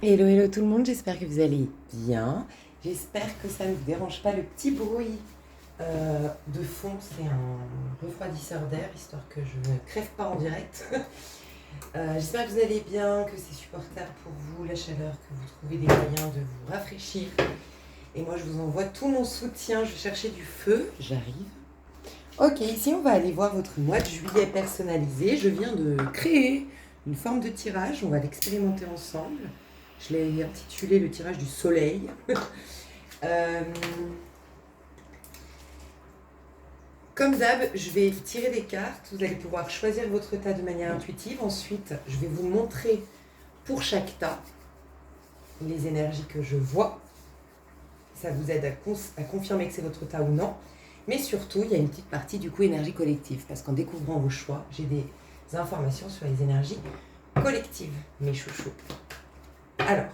Hello, hello tout le monde, j'espère que vous allez bien. J'espère que ça ne vous dérange pas le petit bruit de fond. C'est un refroidisseur d'air, histoire que je ne crève pas en direct. J'espère que vous allez bien, que c'est supportable pour vous, la chaleur, que vous trouvez des moyens de vous rafraîchir. Et moi, je vous envoie tout mon soutien. Je vais chercher du feu, j'arrive. Ok, ici, on va aller voir votre mois de juillet personnalisé. Je viens de créer une forme de tirage, on va l'expérimenter ensemble. Je l'ai intitulé le tirage du soleil. Comme d'hab, je vais tirer des cartes. Vous allez pouvoir choisir votre tas de manière intuitive. Ensuite, je vais vous montrer pour chaque tas les énergies que je vois. Ça vous aide à confirmer que c'est votre tas ou non. Mais surtout, il y a une petite partie du coup énergie collective. Parce qu'en découvrant vos choix, j'ai des informations sur les énergies collectives, mes chouchous. Alors,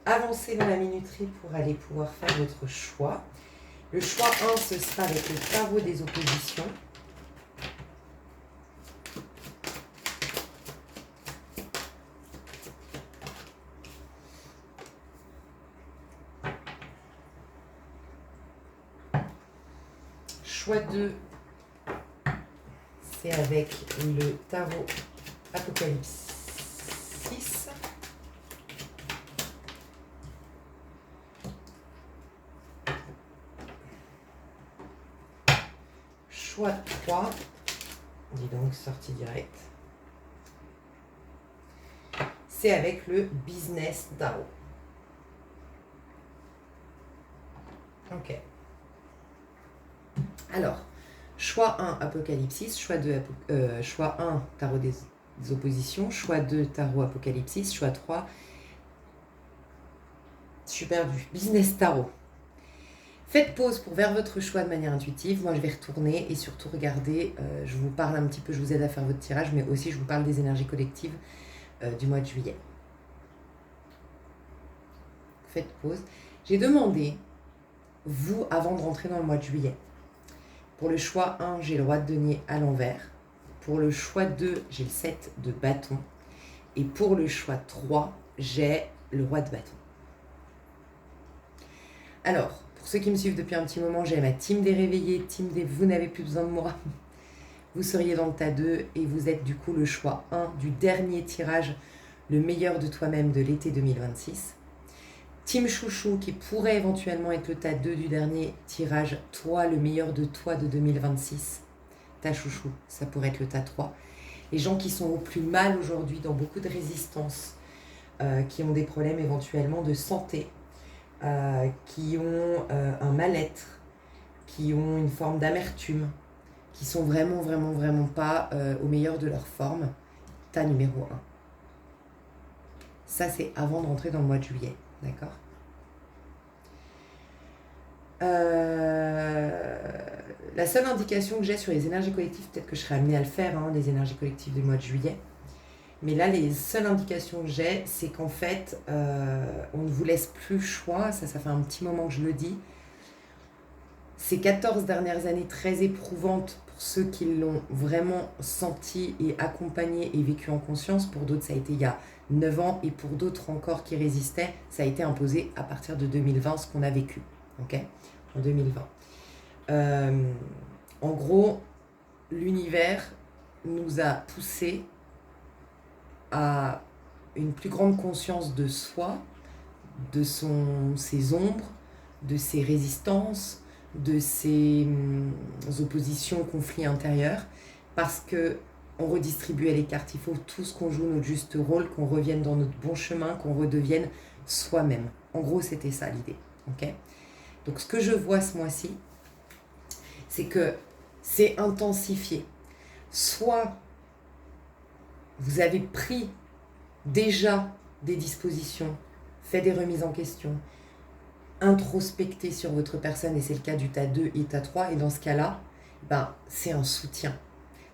avancez dans la minuterie pour aller pouvoir faire votre choix. Le choix 1, ce sera avec le tarot des oppositions. Choix 2, c'est avec le tarot Apocalypse 6. Choix 3, dis donc, sortie directe. C'est avec le Business Tarot. Ok. Alors, choix 1, Apocalypse, choix 2, choix 1, tarot des oppositions, choix 2, tarot Apocalypse, choix 3, je suis perdue, Business Tarot. Faites pause pour faire votre choix de manière intuitive. Moi, je vais retourner et surtout regarder, je vous parle un petit peu, je vous aide à faire votre tirage, mais aussi je vous parle des énergies collectives du mois de juillet. Faites pause. J'ai demandé, vous, avant de rentrer dans le mois de juillet, pour le choix 1, j'ai le roi de denier à l'envers. Pour le choix 2, j'ai le 7 de bâton. Et pour le choix 3, j'ai le roi de bâton. Alors, pour ceux qui me suivent depuis un petit moment, j'ai ma team des réveillés, team des vous n'avez plus besoin de moi. Vous seriez dans le tas 2 et vous êtes du coup le choix 1 du dernier tirage, le meilleur de toi-même de l'été 2026. Team Chouchou qui pourrait éventuellement être le tas 2 du dernier tirage, toi le meilleur de toi de 2026. Ta chouchou, ça pourrait être le tas 3. Les gens qui sont au plus mal aujourd'hui, dans beaucoup de résistance, qui ont des problèmes éventuellement de santé, qui ont un mal-être, qui ont une forme d'amertume, qui sont vraiment pas au meilleur de leur forme, tas numéro 1. Ça, c'est avant de rentrer dans le mois de juillet, d'accord ? La seule indication que j'ai sur les énergies collectives, peut-être que je serai amenée à le faire, les énergies collectives du mois de juillet, mais là, les seules indications que j'ai, c'est qu'en fait, on ne vous laisse plus le choix, ça fait un petit moment que je le dis. Ces 14 dernières années très éprouvantes pour ceux qui l'ont vraiment senti et accompagné et vécu en conscience, pour d'autres ça a été il y a 9 ans, et pour d'autres encore qui résistaient, ça a été imposé à partir de 2020, ce qu'on a vécu, ok ? En 2020. En gros, l'univers nous a poussés à une plus grande conscience de soi, de ses ombres, de ses résistances, de ses oppositions, conflits intérieurs, parce que on redistribuait les cartes. Il faut tous qu'on joue notre juste rôle, qu'on revienne dans notre bon chemin, qu'on redevienne soi-même. En gros, c'était ça l'idée. Ok ? Donc, ce que je vois ce mois-ci, c'est que c'est intensifié. Soit vous avez pris déjà des dispositions, fait des remises en question, introspecté sur votre personne, et c'est le cas du tas 2 et tas 3, et dans ce cas-là, c'est un soutien.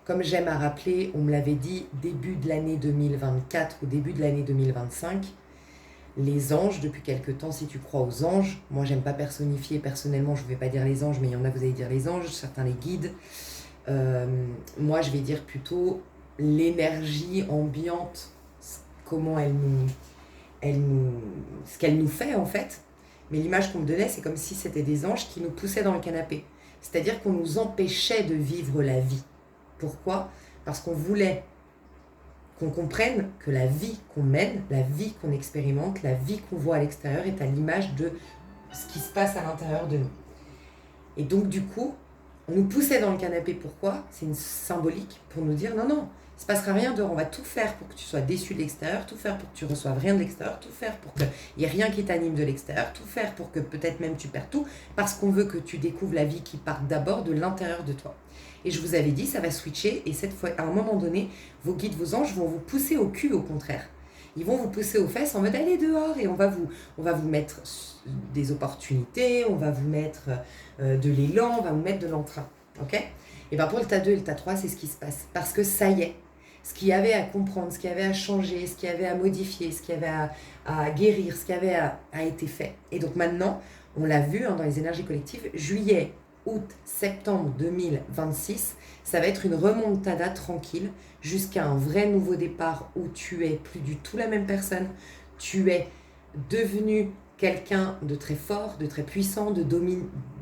Comme j'aime à rappeler, on me l'avait dit, début de l'année 2024 ou début de l'année 2025, les anges, depuis quelque temps, si tu crois aux anges, moi j'aime pas personnifier, personnellement je ne vais pas dire les anges, mais il y en a, vous allez dire les anges, certains les guides, moi je vais dire plutôt l'énergie ambiante, comment elle ce qu'elle nous fait en fait. Mais l'image qu'on me donnait, c'est comme si c'était des anges qui nous poussaient dans le canapé. C'est-à-dire qu'on nous empêchait de vivre la vie. Pourquoi ? Parce qu'on voulait qu'on comprenne que la vie qu'on mène, la vie qu'on expérimente, la vie qu'on voit à l'extérieur est à l'image de ce qui se passe à l'intérieur de nous. Et donc du coup, on nous poussait dans le canapé. Pourquoi ? C'est une symbolique pour nous dire non, il ne se passera rien dehors. On va tout faire pour que tu sois déçu de l'extérieur, tout faire pour que tu reçoives rien de l'extérieur, tout faire pour qu'il n'y ait rien qui t'anime de l'extérieur, tout faire pour que peut-être même tu perds tout, parce qu'on veut que tu découvres la vie qui part d'abord de l'intérieur de toi. Et je vous avais dit, ça va switcher, et cette fois, à un moment donné, vos guides, vos anges vont vous pousser au cul, au contraire. Ils vont vous pousser aux fesses en mode allez dehors, et on va vous mettre des opportunités, on va vous mettre de l'élan, on va vous mettre de l'entrain. Ok ? Et bien pour le tas 2 et le tas 3, c'est ce qui se passe. Parce que ça y est, ce qu'il y avait à comprendre, ce qu'il y avait à changer, ce qu'il y avait à modifier, ce qu'il y avait à guérir, ce qu'il y avait a été fait. Et donc maintenant, on l'a vu dans les énergies collectives, juillet, août, septembre 2026, ça va être une remontada tranquille jusqu'à un vrai nouveau départ où tu es plus du tout la même personne, tu es devenu quelqu'un de très fort, de très puissant,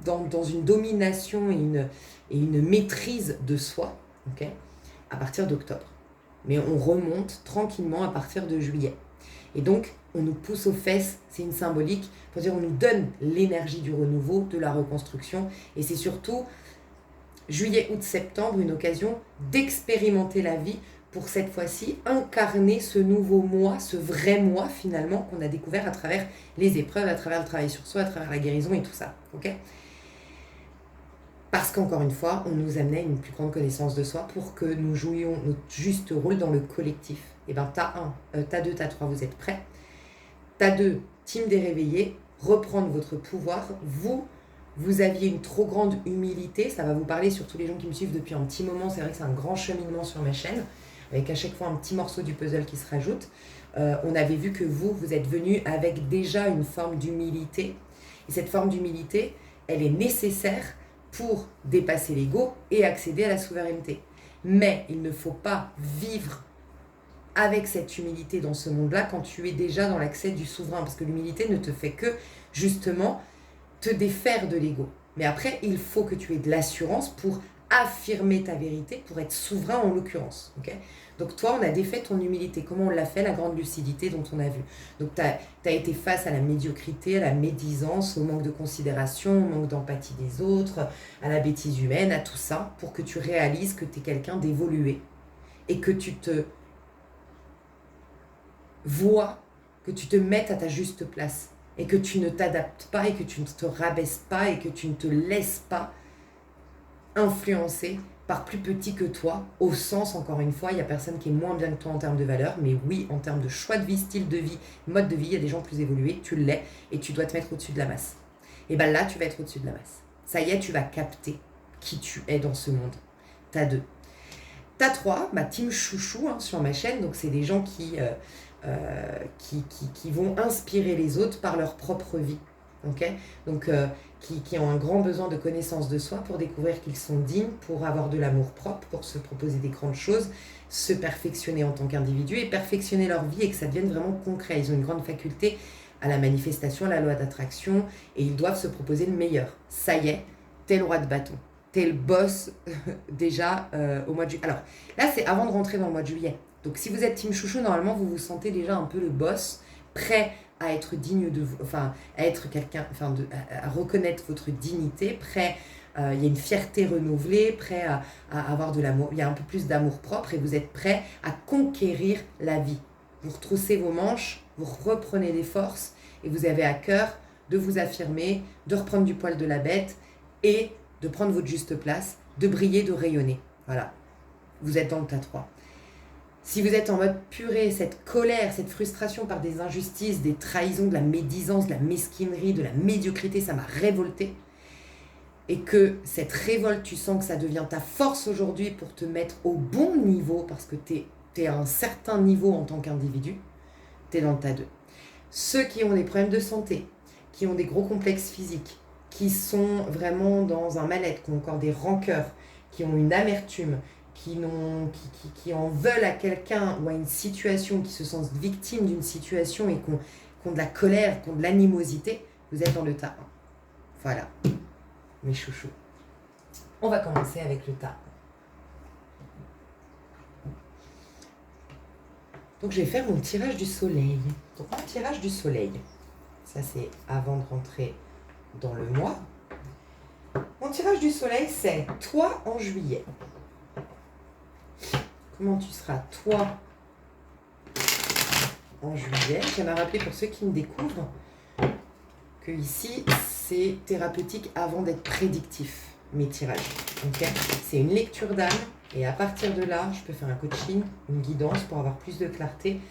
dans une domination et une maîtrise de soi, okay, à partir d'octobre. Mais on remonte tranquillement à partir de juillet. Et donc, on nous pousse aux fesses, c'est une symbolique, pour dire on nous donne l'énergie du renouveau, de la reconstruction, et c'est surtout juillet, août, septembre, une occasion d'expérimenter la vie pour cette fois-ci incarner ce nouveau moi, ce vrai moi finalement qu'on a découvert à travers les épreuves, à travers le travail sur soi, à travers la guérison et tout ça. Ok ? Parce qu'encore une fois, on nous amenait une plus grande connaissance de soi pour que nous jouions notre juste rôle dans le collectif. Et bien, tas 1, tas 2, tas 3, vous êtes prêts ? Tas 2, team des réveillés, reprendre votre pouvoir. Vous aviez une trop grande humilité. Ça va vous parler sur tous les gens qui me suivent depuis un petit moment. C'est vrai que c'est un grand cheminement sur ma chaîne, avec à chaque fois un petit morceau du puzzle qui se rajoute. On avait vu que vous êtes venu avec déjà une forme d'humilité. Et cette forme d'humilité, elle est nécessaire pour dépasser l'ego et accéder à la souveraineté. Mais il ne faut pas vivre avec cette humilité dans ce monde-là quand tu es déjà dans l'accès du souverain, parce que l'humilité ne te fait que, justement, te défaire de l'ego. Mais après, il faut que tu aies de l'assurance pour affirmer ta vérité, pour être souverain en l'occurrence. Okay ? Donc toi, on a défait ton humilité. Comment on l'a fait ? La grande lucidité dont on a vu. Donc tu as été face à la médiocrité, à la médisance, au manque de considération, au manque d'empathie des autres, à la bêtise humaine, à tout ça, pour que tu réalises que tu es quelqu'un d'évolué et que tu te vois, que tu te mettes à ta juste place et que tu ne t'adaptes pas et que tu ne te rabaisses pas et que tu ne te laisses pas influencer par plus petit que toi, au sens, encore une fois, il n'y a personne qui est moins bien que toi en termes de valeur, mais oui, en termes de choix de vie, style de vie, mode de vie, il y a des gens plus évolués, tu l'es, et tu dois te mettre au-dessus de la masse. Et bien là, tu vas être au-dessus de la masse. Ça y est, tu vas capter qui tu es dans ce monde. T'as 2. T'as 3, ma team chouchou sur ma chaîne, donc c'est des gens qui vont inspirer les autres par leur propre vie. Okay ? Donc, qui ont un grand besoin de connaissance de soi pour découvrir qu'ils sont dignes, pour avoir de l'amour propre, pour se proposer des grandes choses, se perfectionner en tant qu'individu et perfectionner leur vie et que ça devienne vraiment concret. Ils ont une grande faculté à la manifestation, à la loi d'attraction et ils doivent se proposer le meilleur. Ça y est, t'es le roi de bâton. T'es le boss déjà au mois de juillet. Alors là, c'est avant de rentrer dans le mois de juillet. Donc si vous êtes team chouchou, normalement, vous vous sentez déjà un peu le boss, prêt à être digne de vous, enfin, à être quelqu'un, enfin, à reconnaître votre dignité, prêt, il y a une fierté renouvelée, prêt à avoir de l'amour, il y a un peu plus d'amour propre et vous êtes prêt à conquérir la vie. Vous retroussez vos manches, vous reprenez des forces et vous avez à cœur de vous affirmer, de reprendre du poil de la bête et de prendre votre juste place, de briller, de rayonner. Voilà, vous êtes dans le tas 3. Si vous êtes en mode purée, cette colère, cette frustration par des injustices, des trahisons, de la médisance, de la mesquinerie, de la médiocrité, ça m'a révolté. Et que cette révolte, tu sens que ça devient ta force aujourd'hui pour te mettre au bon niveau, parce que t'es à un certain niveau en tant qu'individu, t'es dans le tas 2. Ceux qui ont des problèmes de santé, qui ont des gros complexes physiques, qui sont vraiment dans un mal-être, qui ont encore des rancœurs, qui ont une amertume, qui en veulent à quelqu'un ou à une situation, qui se sentent victimes d'une situation et qui ont de la colère, qui ont de l'animosité, vous êtes dans le tas 1. Voilà, mes chouchous. On va commencer avec le tas 1. Donc je vais faire mon tirage du soleil. Donc mon tirage du soleil, ça c'est avant de rentrer dans le mois. Mon tirage du soleil, c'est toi en juillet. Comment tu seras, toi, en juillet? J'aime à rappeler pour ceux qui me découvrent que ici, c'est thérapeutique avant d'être prédictif, mes tirages. Okay, c'est une lecture d'âme et à partir de là, je peux faire un coaching, une guidance pour avoir plus de clarté.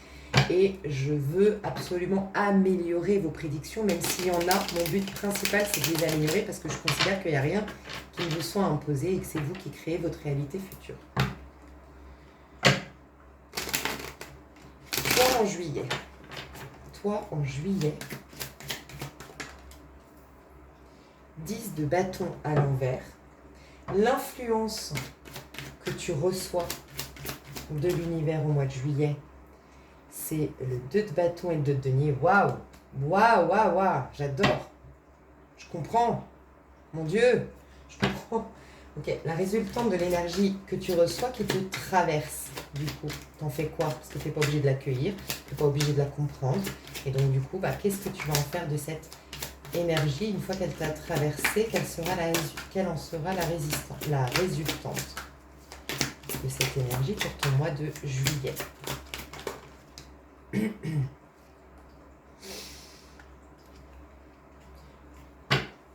Et je veux absolument améliorer vos prédictions, même s'il y en a. Mon but principal, c'est de les améliorer parce que je considère qu'il n'y a rien qui vous soit imposé et que c'est vous qui créez votre réalité future. Toi en juillet. Toi en juillet. 10 de bâton à l'envers. L'influence que tu reçois de l'univers au mois de juillet, c'est le 2 de bâton et le 2 de denier. Waouh! Waouh, waouh, waouh! J'adore! Je comprends! Mon Dieu! Je comprends! Ok, la résultante de l'énergie que tu reçois qui te traverse, du coup, t'en fais quoi? Parce que tu n'es pas obligé de l'accueillir, tu n'es pas obligé de la comprendre. Et donc, du coup, qu'est-ce que tu vas en faire de cette énergie une fois qu'elle t'a traversée? Quelle en sera la résultante de cette énergie pour ton mois de juillet?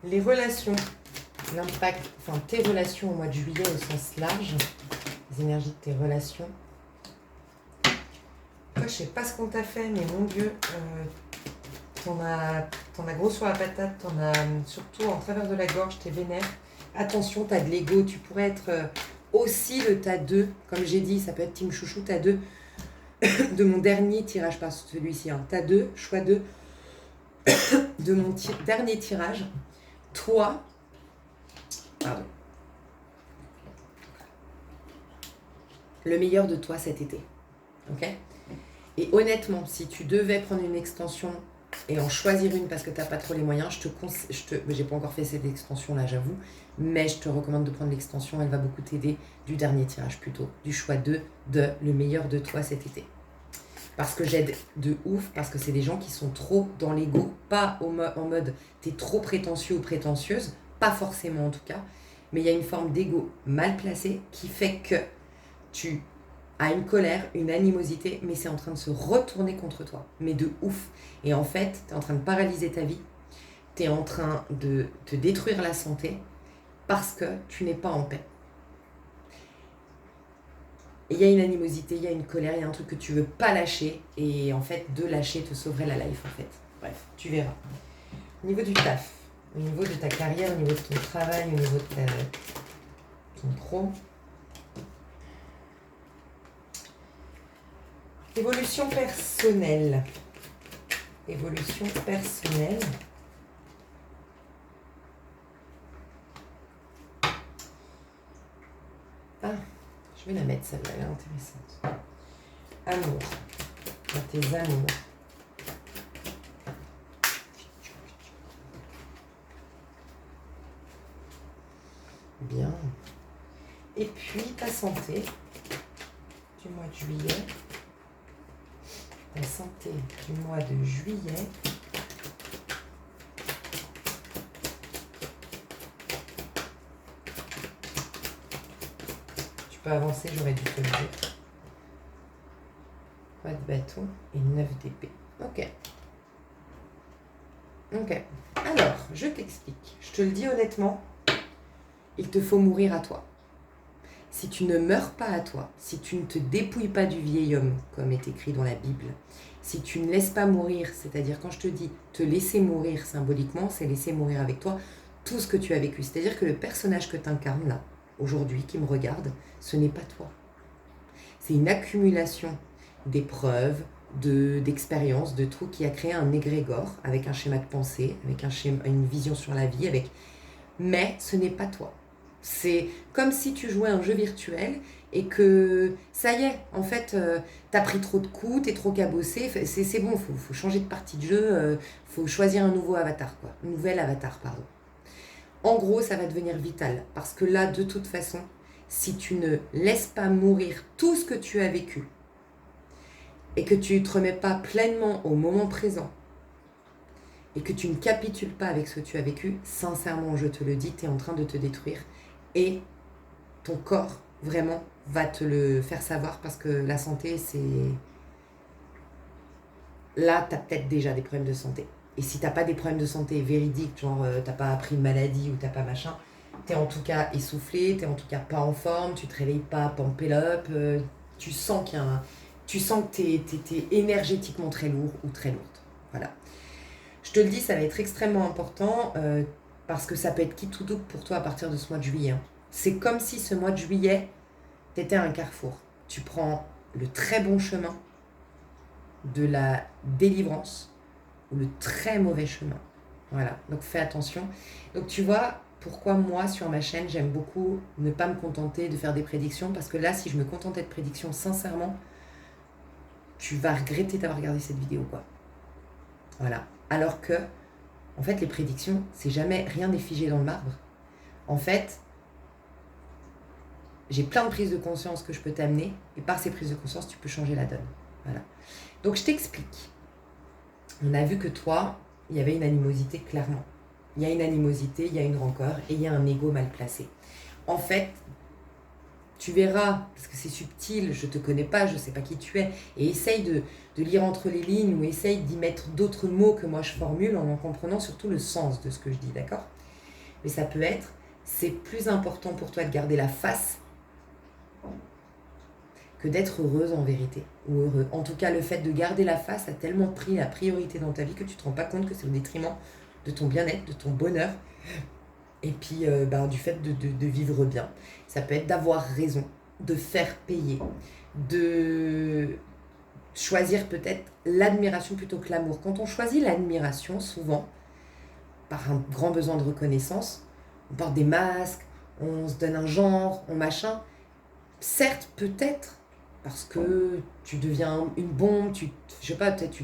Les relations, l'impact, enfin tes relations au mois de juillet au sens large, les énergies de tes relations. Toi, je sais pas ce qu'on t'a fait, mais mon Dieu, t'en as gros sur la patate, t'en as surtout en travers de la gorge, t'es vénère. Attention, t'as de l'ego, tu pourrais être aussi le tas 2, comme j'ai dit, ça peut être Team Chouchou, tas 2. De mon dernier tirage, pas celui-ci, hein. Tas 2, choix 2, de mon dernier tirage, toi, pardon, le meilleur de toi cet été, ok? Et honnêtement, si tu devais prendre une extension et en choisir une parce que tu n'as pas trop les moyens, j'ai pas encore fait cette extension-là, j'avoue, mais je te recommande de prendre l'extension, elle va beaucoup t'aider, du dernier tirage plutôt, du choix 2 de le meilleur de toi cet été. Parce que j'aide de ouf, parce que c'est des gens qui sont trop dans l'ego, pas en mode t'es trop prétentieux ou prétentieuse, pas forcément en tout cas, mais il y a une forme d'ego mal placé qui fait que tu as une colère, une animosité, mais c'est en train de se retourner contre toi, mais de ouf. Et en fait, tu es en train de paralyser ta vie, tu es en train de te détruire la santé parce que tu n'es pas en paix. Il y a une animosité, il y a une colère, il y a un truc que tu veux pas lâcher. Et en fait, de lâcher te sauverait la life, en fait. Bref, tu verras. Au niveau du taf, au niveau de ta carrière, au niveau de ton travail, au niveau de ton pro. Évolution personnelle. Évolution personnelle. Ah, je vais la mettre celle-là, elle est intéressante. Amour. Dans tes amours. Bien. Et puis ta santé du mois de juillet. Ta santé du mois de juillet. Tu peux avancer, j'aurais dû te le dire. Pas de bâton et 9 d'épée. Ok. Ok. Alors, je t'explique. Je te le dis honnêtement, il te faut mourir à toi. Si tu ne meurs pas à toi, si tu ne te dépouilles pas du vieil homme, comme est écrit dans la Bible, si tu ne laisses pas mourir, c'est-à-dire quand je te dis te laisser mourir symboliquement, c'est laisser mourir avec toi tout ce que tu as vécu. C'est-à-dire que le personnage que tu incarnes là, aujourd'hui, qui me regarde, ce n'est pas toi. C'est une accumulation d'épreuves, d'expériences, de tout qui a créé un égrégore avec un schéma de pensée, avec une vision sur la vie, mais ce n'est pas toi. C'est comme si tu jouais à un jeu virtuel et que ça y est, en fait, t'as pris trop de coups, t'es trop cabossé, c'est bon, faut changer de partie de jeu, faut choisir un nouveau avatar, quoi. Un nouvel avatar, pardon. En gros, ça va devenir vital parce que là, de toute façon, si tu ne laisses pas mourir tout ce que tu as vécu et que tu ne te remets pas pleinement au moment présent et que tu ne capitules pas avec ce que tu as vécu, sincèrement, je te le dis, tu es en train de te détruire et ton corps, vraiment, va te le faire savoir parce que la santé, c'est... Là, tu as peut-être déjà des problèmes de santé. Et si tu n'as pas des problèmes de santé véridiques, genre tu n'as pas appris une maladie ou tu n'as pas machin, tu es en tout cas essoufflé, tu es en tout cas pas en forme, tu te réveilles pas pumped up, tu sens qu'il y a un... Tu sens que tu es énergétiquement très lourd ou très lourde. Voilà. Je te le dis, ça va être extrêmement important parce que ça peut être quitte ou double pour toi à partir de ce mois de juillet. Hein. C'est comme si ce mois de juillet, tu étais à un carrefour. Tu prends le très bon chemin de la délivrance ou le très mauvais chemin. Voilà, donc fais attention. Donc tu vois, pourquoi moi, sur ma chaîne, j'aime beaucoup ne pas me contenter de faire des prédictions parce que là, si je me contentais de prédictions, sincèrement, tu vas regretter d'avoir regardé cette vidéo, quoi. Voilà. Alors que, en fait, les prédictions, c'est jamais, rien n'est figé dans le marbre. En fait, j'ai plein de prises de conscience que je peux t'amener, et par ces prises de conscience, tu peux changer la donne. Voilà. Donc, je t'explique. On a vu que toi, il y avait une animosité, clairement. Il y a une animosité, il y a une rancœur, et il y a un ego mal placé. En fait, tu verras, parce que c'est subtil, je ne te connais pas, je ne sais pas qui tu es, et essaye de lire entre les lignes ou essaye d'y mettre d'autres mots que moi je formule en comprenant surtout le sens de ce que je dis, d'accord? Mais ça peut être, c'est plus important pour toi de garder la face que d'être heureuse en vérité, ou heureux. En tout cas, le fait de garder la face a tellement pris la priorité dans ta vie que tu ne te rends pas compte que c'est au détriment de ton bien-être, de ton bonheur, et puis du fait de vivre bien. Ça peut être d'avoir raison, de faire payer, de choisir peut-être l'admiration plutôt que l'amour. Quand on choisit l'admiration, souvent, par un grand besoin de reconnaissance, on porte des masques, on se donne un genre, on machin. Certes, peut-être, parce que tu deviens une bombe, je sais pas, peut-être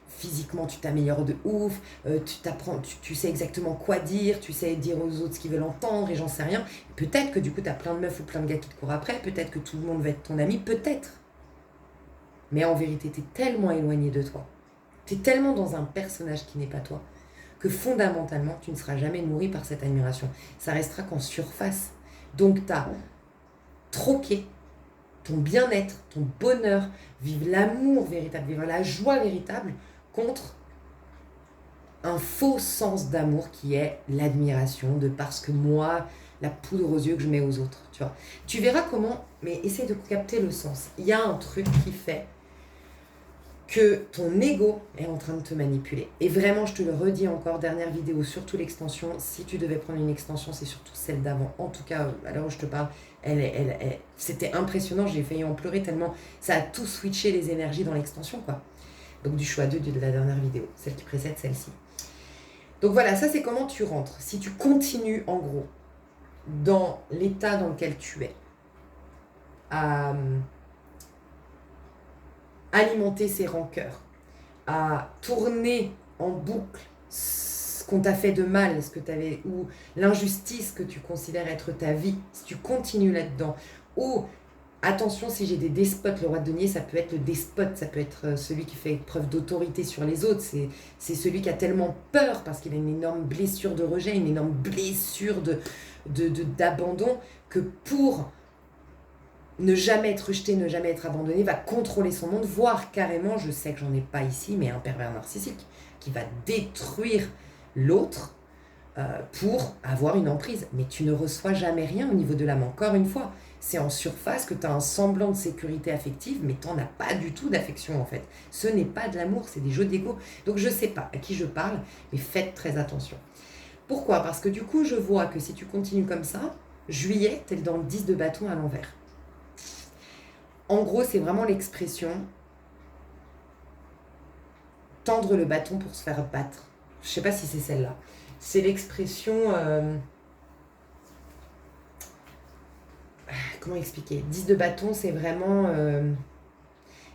physiquement tu t'améliores de ouf, tu t'apprends, tu sais exactement quoi dire, tu sais dire aux autres ce qu'ils veulent entendre et j'en sais rien. Peut-être que du coup tu as plein de meufs ou plein de gars qui te courent après, peut-être que tout le monde va être ton ami, peut-être. Mais en vérité, tu es tellement éloigné de toi, tu es tellement dans un personnage qui n'est pas toi, que fondamentalement tu ne seras jamais nourri par cette admiration. Ça restera qu'en surface. Donc tu as troqué ton bien-être, ton bonheur, vivre l'amour véritable, vivre la joie véritable contre un faux sens d'amour qui est l'admiration de parce que moi, la poudre aux yeux que je mets aux autres, tu vois. Tu verras comment, mais essaie de capter le sens. Il y a un truc qui fait que ton ego est en train de te manipuler. Et vraiment, je te le redis encore, dernière vidéo, surtout l'extension, si tu devais prendre une extension, c'est surtout celle d'avant. En tout cas, à l'heure où je te parle, c'était impressionnant, j'ai failli en pleurer tellement ça a tout switché les énergies dans l'extension, quoi. Donc du choix 2 de la dernière vidéo, celle qui précède celle-ci. Donc voilà, ça c'est comment tu rentres. Si tu continues, en gros, dans l'état dans lequel tu es, à alimenter ces rancœurs, à tourner en boucle ce qu'on t'a fait de mal, ce que t'avais, ou l'injustice que tu considères être ta vie, si tu continues là-dedans, ou attention, si j'ai des despotes, le roi de denier, ça peut être le despote, ça peut être celui qui fait preuve d'autorité sur les autres, c'est celui qui a tellement peur parce qu'il a une énorme blessure de rejet, une énorme blessure d'abandon, que pour ne jamais être rejeté, ne jamais être abandonné, va contrôler son monde, voire carrément, je sais que j'en ai pas ici, mais un pervers narcissique qui va détruire l'autre pour avoir une emprise. Mais tu ne reçois jamais rien au niveau de l'âme. Encore une fois, c'est en surface que tu as un semblant de sécurité affective, mais tu n'en as pas du tout d'affection en fait. Ce n'est pas de l'amour, c'est des jeux d'ego. Donc je sais pas à qui je parle, mais faites très attention. Pourquoi? Parce que du coup, je vois que si tu continues comme ça, juillet, tu es dans le 10 de bâton à l'envers. En gros, c'est vraiment l'expression tendre le bâton pour se faire battre. Je sais pas si c'est celle-là. C'est l'expression comment expliquer? 10 de bâton, c'est vraiment...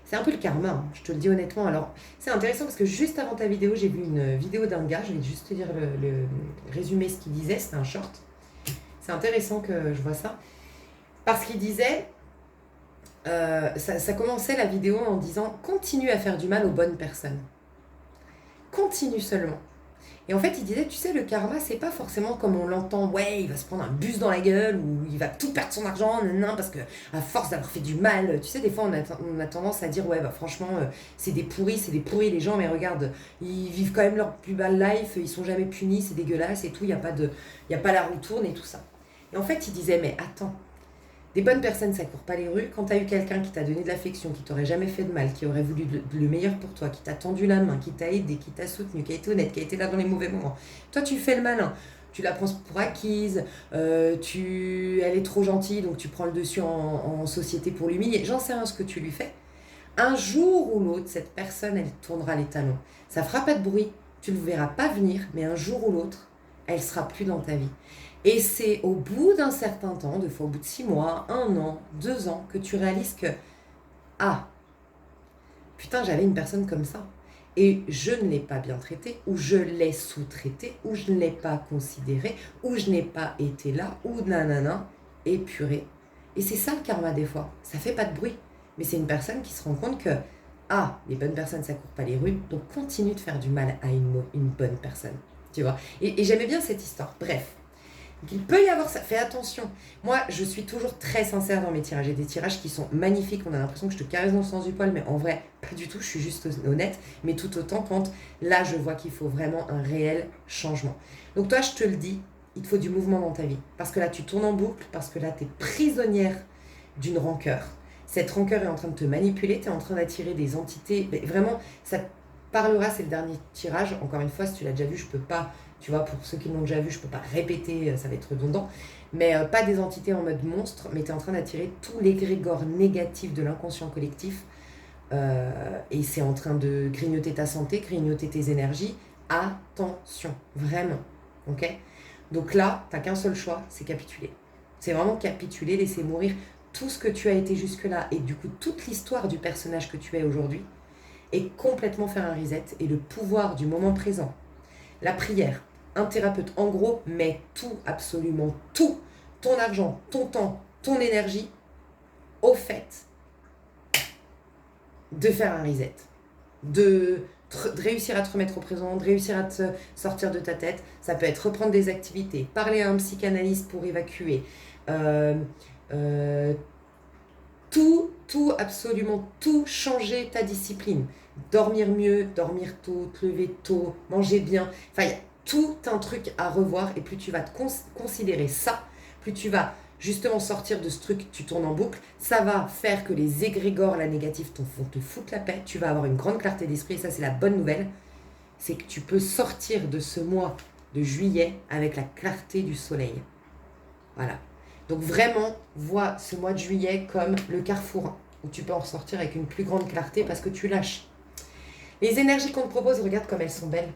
c'est un peu le karma, hein, je te le dis honnêtement. Alors, c'est intéressant parce que juste avant ta vidéo, j'ai vu une vidéo d'un gars, je vais juste te dire le résumé, ce qu'il disait, c'était un short. C'est intéressant que je vois ça. Parce qu'il disait, ça commençait la vidéo en disant « Continue à faire du mal aux bonnes personnes. Continue seulement. » Et en fait, il disait, tu sais, le karma, c'est pas forcément comme on l'entend, ouais, il va se prendre un bus dans la gueule, ou il va tout perdre son argent, nan, parce que à force d'avoir fait du mal, tu sais, des fois, on a tendance à dire, ouais, bah franchement, c'est des pourris les gens, mais regarde, ils vivent quand même leur plus belle life, ils sont jamais punis, c'est dégueulasse et tout, il y a pas la roue tourne et tout ça. Et en fait, il disait, mais attends, des bonnes personnes, ça court pas les rues. Quand tu as eu quelqu'un qui t'a donné de l'affection, qui t'aurait jamais fait de mal, qui aurait voulu le meilleur pour toi, qui t'a tendu la main, qui t'a aidé, qui t'a soutenu, qui a été honnête, qui a été là dans les mauvais moments, toi tu fais le malin. Tu la prends pour acquise, elle est trop gentille, donc tu prends le dessus en société pour l'humilier. J'en sais rien ce que tu lui fais. Un jour ou l'autre, cette personne, elle tournera les talons. Ça fera pas de bruit, tu ne le verras pas venir, mais un jour ou l'autre, elle sera plus dans ta vie. Et c'est au bout d'un certain temps, des fois au bout de 6 mois, 1 an, 2 ans, que tu réalises que ah, putain, j'avais une personne comme ça. Et je ne l'ai pas bien traitée, ou je l'ai sous-traitée, ou je ne l'ai pas considérée, ou je n'ai pas été là, ou nanana, épurée. Et c'est ça le karma des fois. Ça fait pas de bruit. Mais c'est une personne qui se rend compte que ah, les bonnes personnes, ça court pas les rues, donc continue de faire du mal à une bonne personne. Tu vois. Et j'aimais bien cette histoire. Bref. Donc, il peut y avoir ça, fais attention. Moi, je suis toujours très sincère dans mes tirages. J'ai des tirages qui sont magnifiques, on a l'impression que je te caresse dans le sens du poil, mais en vrai, pas du tout, je suis juste honnête. Mais tout autant quand, là, je vois qu'il faut vraiment un réel changement. Donc toi, je te le dis, il te faut du mouvement dans ta vie. Parce que là, tu tournes en boucle, parce que là, tu es prisonnière d'une rancœur. Cette rancœur est en train de te manipuler, tu es en train d'attirer des entités. Mais vraiment, ça te parlera, c'est le dernier tirage. Encore une fois, si tu l'as déjà vu, je peux pas... Tu vois, pour ceux qui l'ont déjà vu, je ne peux pas répéter, ça va être redondant. Mais pas des entités en mode monstre, mais tu es en train d'attirer tous les grégores négatifs de l'inconscient collectif. Et c'est en train de grignoter ta santé, grignoter tes énergies. Attention, vraiment. Ok ? Donc là, tu n'as qu'un seul choix, c'est capituler. C'est vraiment capituler, laisser mourir tout ce que tu as été jusque-là. Et du coup, toute l'histoire du personnage que tu es aujourd'hui. Et complètement faire un reset. Et le pouvoir du moment présent. La prière. Un thérapeute, en gros, met tout, absolument tout, ton argent, ton temps, ton énergie, au fait de faire un reset, de réussir à te remettre au présent, de réussir à te sortir de ta tête. Ça peut être reprendre des activités, parler à un psychanalyste pour évacuer, tout, absolument tout, changer ta discipline, dormir mieux, dormir tôt, te lever tôt, manger bien, enfin il y a tout un truc à revoir. Et plus tu vas te considérer ça, plus tu vas justement sortir de ce truc, tu tournes en boucle, ça va faire que les égrégores, la négative, vont te foutre la paix, tu vas avoir une grande clarté d'esprit, et ça c'est la bonne nouvelle, c'est que tu peux sortir de ce mois de juillet avec la clarté du soleil. Voilà. Donc vraiment, vois ce mois de juillet comme le carrefour, où tu peux en ressortir avec une plus grande clarté parce que tu lâches. Les énergies qu'on te propose, regarde comme elles sont belles.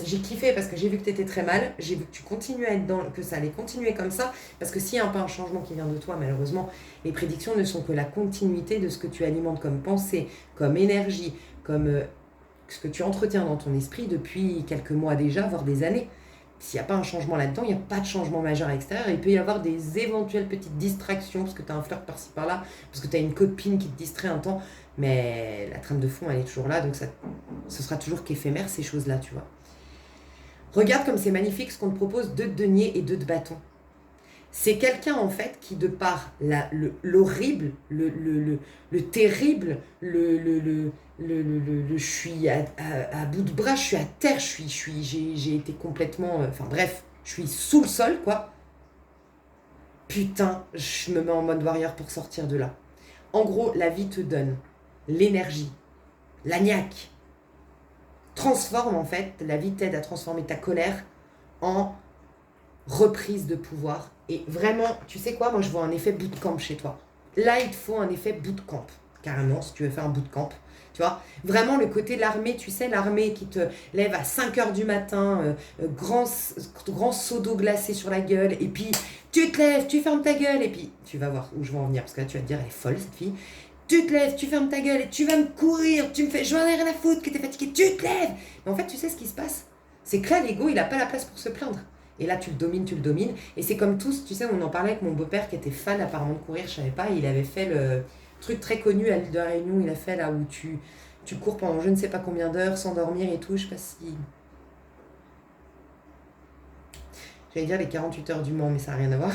J'ai kiffé parce que j'ai vu que tu étais très mal, j'ai vu que tu continuais à être que ça allait continuer comme ça, parce que s'il n'y a pas un changement qui vient de toi, malheureusement, les prédictions ne sont que la continuité de ce que tu alimentes comme pensée, comme énergie, comme ce que tu entretiens dans ton esprit depuis quelques mois déjà, voire des années. S'il n'y a pas un changement là-dedans, il n'y a pas de changement majeur à l'extérieur. Il peut y avoir des éventuelles petites distractions, parce que tu as un flirt par-ci par-là, parce que tu as une copine qui te distrait un temps, mais la trame de fond, elle est toujours là, donc ce sera toujours qu'éphémère, ces choses-là, tu vois. Regarde comme c'est magnifique ce qu'on te propose, 2 de denier et 2 de bâton. C'est quelqu'un, en fait, qui, de par l'horrible, le terrible, je suis à bout de bras, je suis à terre, j'ai été complètement... Enfin bref, je suis sous le sol, quoi. Putain, je me mets en mode warrior pour sortir de là. En gros, la vie te donne l'énergie, la niaque. Transforme, en fait, la vie t'aide à transformer ta colère en reprise de pouvoir. Et vraiment, tu sais quoi, moi je vois un effet bootcamp chez toi. Là, il te faut un effet bootcamp. carrément, si tu veux faire un bootcamp. Tu vois, vraiment le côté de l'armée, tu sais, l'armée qui te lève à 5 heures du matin, grand seau d'eau glacée sur la gueule, et puis tu te lèves, tu fermes ta gueule, et puis tu vas voir où je vais en venir, parce que là tu vas te dire, elle est folle cette fille. Tu te lèves, tu fermes ta gueule, et tu vas me courir, tu me fais, j'en ai rien à foutre que t'es fatigué, tu te lèves. Mais en fait, tu sais ce qui se passe? C'est que là, l'ego, il n'a pas la place pour se plaindre. Et là, tu le domines, et c'est comme tous, tu sais, on en parlait avec mon beau-père qui était fan apparemment de courir, je savais pas, il avait fait le truc très connu à l'île de la Réunion, il a fait là où tu cours pendant je ne sais pas combien d'heures sans dormir et tout, je sais pas si... J'allais dire les 48 heures du Mans, mais ça n'a rien à voir.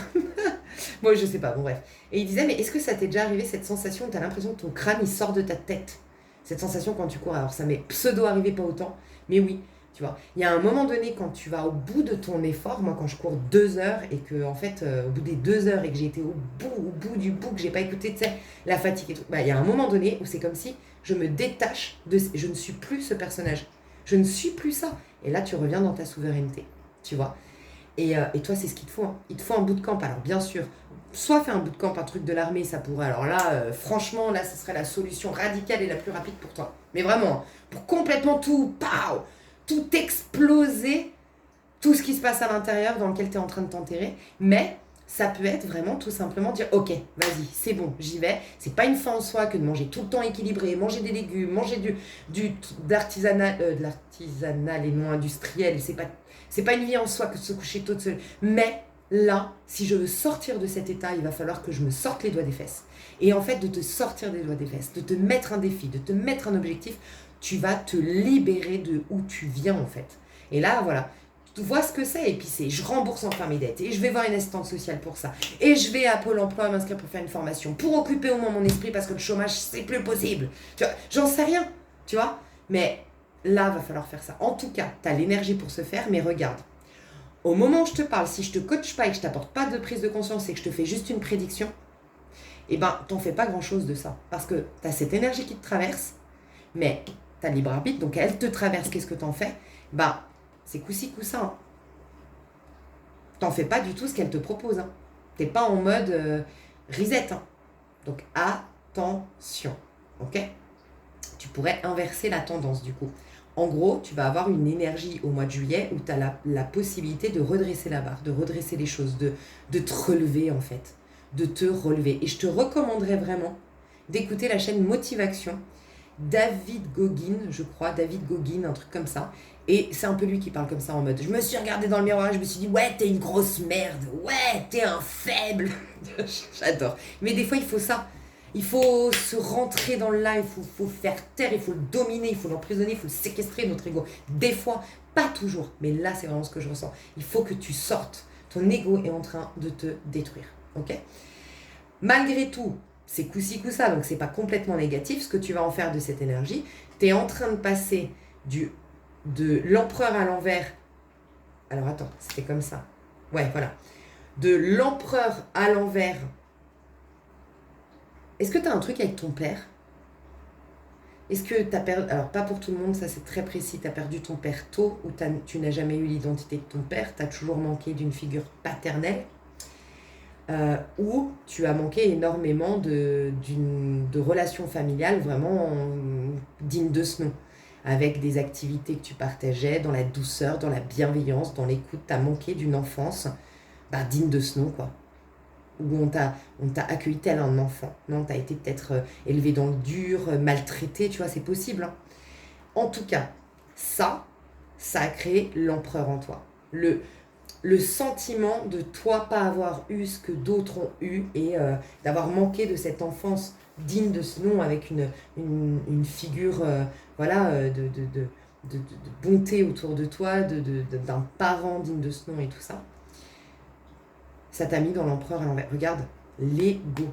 Moi, je sais pas, bon bref. Et il disait, mais est-ce que ça t'est déjà arrivé cette sensation où tu as l'impression que ton crâne, il sort de ta tête? Cette sensation quand tu cours, alors ça m'est pseudo-arrivé pas autant, mais oui, tu vois. Il y a un moment donné, quand tu vas au bout de ton effort, moi quand je cours 2 heures, et que en fait, au bout des 2 heures, et que j'ai été au bout du bout, que j'ai pas écouté, tu sais, la fatigue et tout, bah il y a un moment donné où c'est comme si je me détache, je ne suis plus ce personnage. Je ne suis plus ça. Et là, tu reviens dans ta souveraineté, tu vois. Et toi, c'est ce qu'il te faut. Hein. Il te faut un bootcamp. Alors, bien sûr, soit faire un bootcamp, un truc de l'armée, ça pourrait. Alors là, franchement, là, ce serait la solution radicale et la plus rapide pour toi. Mais vraiment, pour complètement tout, pow, tout exploser, tout ce qui se passe à l'intérieur dans lequel tu es en train de t'enterrer. Mais ça peut être vraiment tout simplement dire, ok, vas-y, c'est bon, j'y vais. C'est pas une fin en soi que de manger tout le temps équilibré, manger des légumes, manger de l'artisanal et non industriel. C'est pas une vie en soi que de se coucher toute seule. Mais là, si je veux sortir de cet état, il va falloir que je me sorte les doigts des fesses. Et en fait, de te sortir des doigts des fesses, de te mettre un défi, de te mettre un objectif, tu vas te libérer de où tu viens en fait. Et là, voilà, tu vois ce que c'est. Et puis c'est, je rembourse enfin mes dettes. Et je vais voir une assistante sociale pour ça. Et je vais à Pôle emploi m'inscrire pour faire une formation. Pour occuper au moins mon esprit parce que le chômage, c'est plus possible. Tu vois, j'en sais rien, tu vois. Mais là, va falloir faire ça. En tout cas, tu as l'énergie pour se faire, mais regarde. Au moment où je te parle, si je te coach pas et que je t'apporte pas de prise de conscience et que je te fais juste une prédiction, eh ben, t'en fais pas grand-chose de ça. Parce que tu as cette énergie qui te traverse, mais tu as le libre arbitre, donc elle te traverse, qu'est-ce que t'en fais? Bah, c'est coup-ci, coup-ça. Hein. T'en fais pas du tout ce qu'elle te propose. Hein. T'es pas en mode reset. Hein. Donc attention, ok? Tu pourrais inverser la tendance du coup. En gros, tu vas avoir une énergie au mois de juillet où tu as la possibilité de redresser la barre, de redresser les choses, de te relever en fait, de te relever. Et je te recommanderais vraiment d'écouter la chaîne Motivation, David Goggin, je crois, David Goggin, un truc comme ça. Et c'est un peu lui qui parle comme ça en mode, je me suis regardé dans le miroir, je me suis dit, ouais, t'es une grosse merde, ouais, t'es un faible. J'adore. Mais des fois, il faut ça. Il faut se rentrer dans le là, faut faire taire, il faut le dominer, il faut l'emprisonner, il faut le séquestrer, notre ego. Des fois, pas toujours, mais là, c'est vraiment ce que je ressens. Il faut que tu sortes. Ton ego est en train de te détruire. Ok? Malgré tout, c'est coup-ci, coup-ça, donc c'est pas complètement négatif. Ce que tu vas en faire de cette énergie, tu es en train de passer de l'empereur à l'envers. Alors attends, c'était comme ça. Ouais, voilà. De l'empereur à l'envers. Est-ce que tu as un truc avec ton père? Est-ce que tu as perdu... Alors, pas pour tout le monde, ça c'est très précis. Tu as perdu ton père tôt ou tu n'as jamais eu l'identité de ton père. Tu as toujours manqué d'une figure paternelle. Ou tu as manqué énormément de relations familiales vraiment dignes de ce nom. Avec des activités que tu partageais dans la douceur, dans la bienveillance, dans l'écoute. Tu as manqué d'une enfance digne de ce nom, quoi. Où on t'a accueilli tel un enfant. Non, tu as été peut-être élevé dans le dur, maltraité, tu vois, c'est possible. Hein. En tout cas, ça a créé l'empereur en toi. Le sentiment de toi pas avoir eu ce que d'autres ont eu et d'avoir manqué de cette enfance digne de ce nom avec une figure de bonté autour de toi, d'un parent digne de ce nom et tout ça. Ça t'a mis dans l'empereur à l'envers. Regarde, l'ego.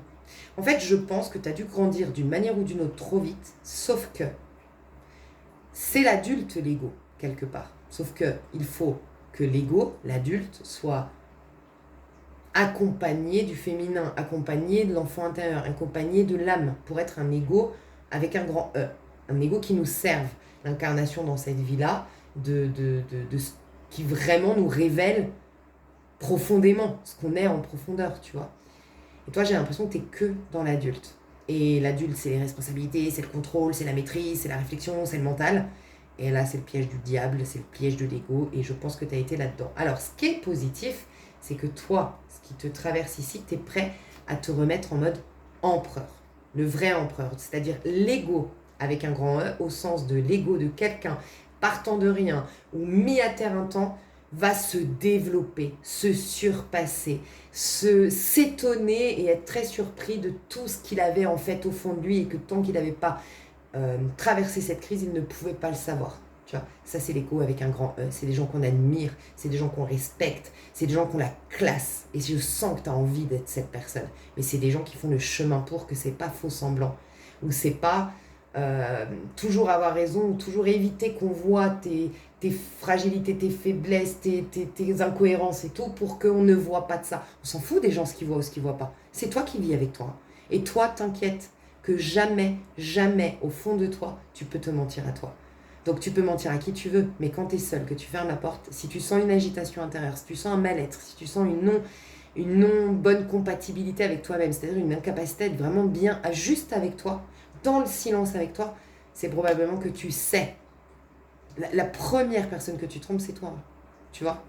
En fait, je pense que tu as dû grandir d'une manière ou d'une autre trop vite, sauf que c'est l'adulte, l'ego, quelque part. Sauf que il faut que l'ego, l'adulte, soit accompagné du féminin, accompagné de l'enfant intérieur, accompagné de l'âme, pour être un ego avec un grand E. Un ego qui nous serve, l'incarnation dans cette vie-là, qui vraiment nous révèle profondément ce qu'on est en profondeur, tu vois. Et toi, j'ai l'impression que t'es que dans l'adulte. Et l'adulte, c'est les responsabilités, c'est le contrôle, c'est la maîtrise, c'est la réflexion, c'est le mental. Et là, c'est le piège du diable, c'est le piège de l'ego. Et je pense que tu as été là-dedans. Alors, ce qui est positif, c'est que toi, ce qui te traverse ici, tu es prêt à te remettre en mode empereur. Le vrai empereur. C'est-à-dire l'ego avec un grand E, au sens de l'ego de quelqu'un partant de rien ou mis à terre un temps, va se développer, se surpasser, s'étonner et être très surpris de tout ce qu'il avait en fait au fond de lui et que tant qu'il n'avait pas traversé cette crise, il ne pouvait pas le savoir. Tu vois, ça c'est l'écho avec un grand E, c'est des gens qu'on admire, c'est des gens qu'on respecte, c'est des gens qui ont la classe et je sens que tu as envie d'être cette personne. Mais c'est des gens qui font le chemin pour que c'est pas faux semblant ou c'est pas toujours avoir raison ou toujours éviter qu'on voit tes fragilités, tes faiblesses, tes incohérences et tout, pour qu'on ne voit pas de ça. On s'en fout des gens ce qu'ils voient ou ce qu'ils voient pas. C'est toi qui vis avec toi. Et toi, t'inquiète que jamais, jamais, au fond de toi, tu peux te mentir à toi. Donc tu peux mentir à qui tu veux, mais quand tu es seul, que tu fermes la porte, si tu sens une agitation intérieure, si tu sens un mal-être, si tu sens une non bonne compatibilité avec toi-même, c'est-à-dire une incapacité à être vraiment bien, juste avec toi, dans le silence avec toi, c'est probablement que tu sais. La première personne que tu trompes, c'est toi. Tu vois?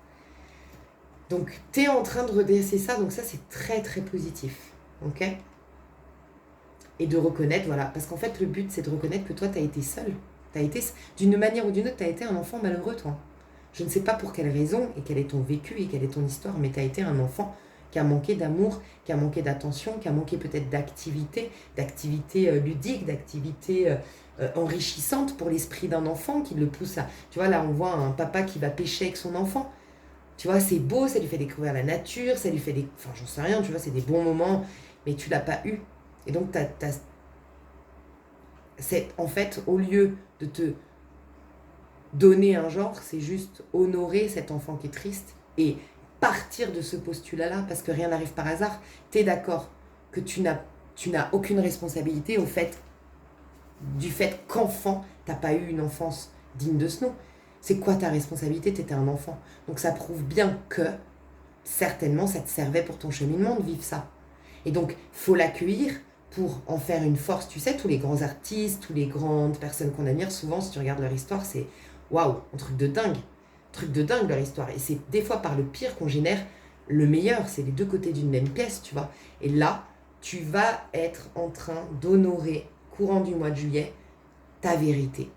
Donc, tu es en train de redresser ça. Donc, ça, c'est très, très positif. Ok? Et de reconnaître, voilà. Parce qu'en fait, le but, c'est de reconnaître que toi, tu as été seul. D'une manière ou d'une autre, tu as été un enfant malheureux, toi. Je ne sais pas pour quelle raison, et quel est ton vécu, et quelle est ton histoire, mais tu as été un enfant qui a manqué d'amour, qui a manqué d'attention, qui a manqué peut-être d'activité ludique, d'activité enrichissante pour l'esprit d'un enfant, qui le pousse à... Tu vois, là, on voit un papa qui va pêcher avec son enfant. Tu vois, c'est beau, ça lui fait découvrir la nature, ça lui fait des... Enfin, j'en sais rien, tu vois, c'est des bons moments, mais tu l'as pas eu. Et donc, c'est, en fait, au lieu de te donner un genre, c'est juste honorer cet enfant qui est triste et partir de ce postulat-là, parce que rien n'arrive par hasard. Tu es d'accord que tu n'as aucune responsabilité du fait qu'enfant, tu n'as pas eu une enfance digne de ce nom. C'est quoi ta responsabilité? Tu étais un enfant. Donc ça prouve bien que, certainement, ça te servait pour ton cheminement de vivre ça. Et donc, faut l'accueillir pour en faire une force. Tu sais, tous les grands artistes, toutes les grandes personnes qu'on admire, souvent, si tu regardes leur histoire, c'est waouh, un truc de dingue. Truc de dingue leur histoire. Et c'est des fois par le pire qu'on génère le meilleur. C'est les deux côtés d'une même pièce, tu vois. Et là, tu vas être en train d'honorer, courant du mois de juillet, ta vérité.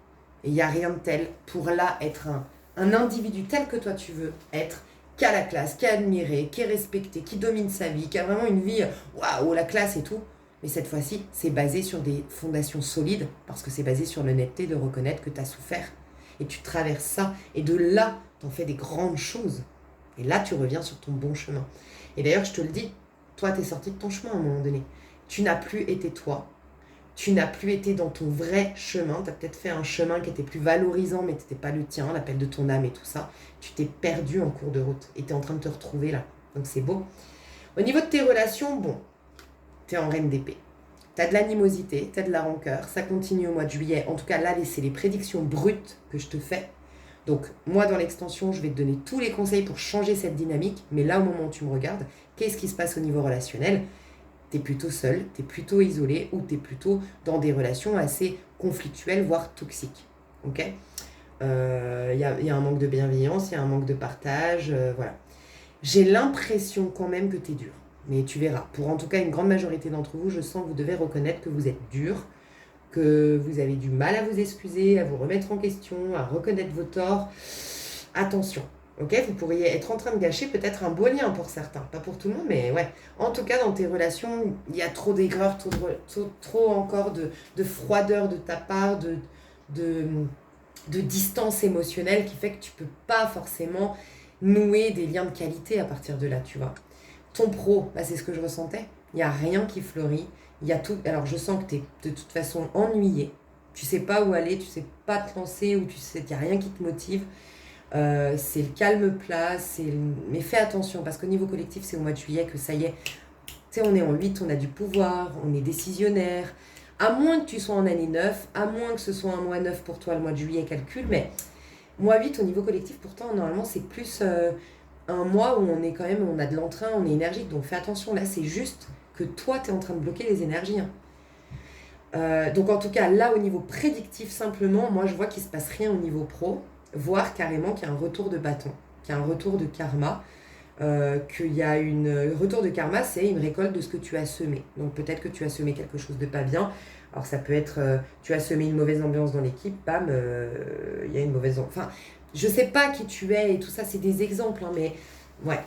Et il n'y a rien de tel pour là être un individu tel que toi tu veux être, qui a la classe, qui est admiré, qui est respecté, qui domine sa vie, qui a vraiment une vie, waouh, la classe et tout. Mais cette fois-ci, c'est basé sur des fondations solides, parce que c'est basé sur l'honnêteté de reconnaître que tu as souffert. Et tu traverses ça, et de là, tu en fais des grandes choses. Et là, tu reviens sur ton bon chemin. Et d'ailleurs, je te le dis, toi, tu es sorti de ton chemin à un moment donné. Tu n'as plus été toi. Tu n'as plus été dans ton vrai chemin. Tu as peut-être fait un chemin qui était plus valorisant, mais qui n'était pas le tien, l'appel de ton âme et tout ça. Tu t'es perdu en cours de route et tu es en train de te retrouver là. Donc c'est beau. Au niveau de tes relations, bon, tu es en reine d'épée. Tu as de l'animosité, tu as de la rancœur. Ça continue au mois de juillet. En tout cas, là, c'est les prédictions brutes que je te fais. Donc, moi, dans l'extension, je vais te donner tous les conseils pour changer cette dynamique. Mais là, au moment où tu me regardes, qu'est-ce qui se passe au niveau relationnel? Tu es plutôt seul, tu es plutôt isolé ou tu es plutôt dans des relations assez conflictuelles, voire toxiques. Ok? Y a un manque de bienveillance, il y a un manque de partage, voilà. J'ai l'impression quand même que tu es dur. Mais tu verras. Pour en tout cas une grande majorité d'entre vous, je sens que vous devez reconnaître que vous êtes dur, que vous avez du mal à vous excuser, à vous remettre en question, à reconnaître vos torts. Attention. Ok, vous pourriez être en train de gâcher peut-être un beau lien pour certains, pas pour tout le monde, mais ouais. En tout cas, dans tes relations, il y a trop d'aigreur, trop encore de froideur de ta part, de, de distance émotionnelle qui fait que tu peux pas forcément nouer des liens de qualité à partir de là, tu vois. Ton pro, bah, c'est ce que je ressentais. Il n'y a rien qui fleurit. Il y a tout. Alors, je sens que tu es de toute façon ennuyé. Tu sais pas où aller, tu sais pas te lancer, ou tu sais qu'il n'y a rien qui te motive. C'est le calme plat, mais fais attention parce qu'au niveau collectif, c'est au mois de juillet que ça y est. Tu sais, on est en 8, on a du pouvoir, on est décisionnaire. À moins que tu sois en année 9, à moins que ce soit un mois 9 pour toi, le mois de juillet, calcul, mais mois 8 au niveau collectif, pourtant, normalement, c'est plus un mois où on est quand même, on a de l'entrain, on est énergique. Donc fais attention, là, c'est juste que toi, tu es en train de bloquer les énergies. Hein. Donc en tout cas, là, au niveau prédictif, simplement, moi, je vois qu'il ne se passe rien au niveau pro, voire carrément qu'il y a un retour de bâton, qu'il y a un retour de karma, qu'il y a une... Retour de karma, c'est une récolte de ce que tu as semé. Donc peut-être que tu as semé quelque chose de pas bien. Alors ça peut être, tu as semé une mauvaise ambiance dans l'équipe, bam, il y a une mauvaise... Enfin, je sais pas qui tu es et tout ça, c'est des exemples, hein, mais ouais,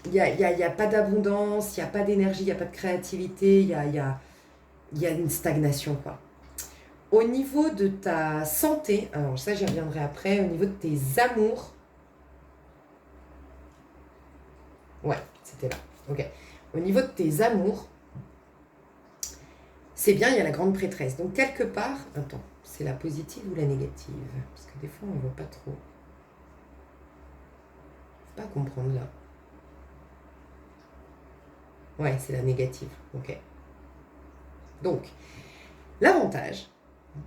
il y a pas d'abondance, il n'y a pas d'énergie, il n'y a pas de créativité, il y a une stagnation, quoi. Au niveau de ta santé, alors ça j'y reviendrai après, au niveau de tes amours, ouais, c'était là, ok. Au niveau de tes amours, c'est bien, il y a la grande prêtresse. Donc quelque part, attends, c'est la positive ou la négative? Parce que des fois on ne voit pas trop. Je ne peux pas comprendre là. Ouais, c'est la négative, ok. Donc, l'avantage,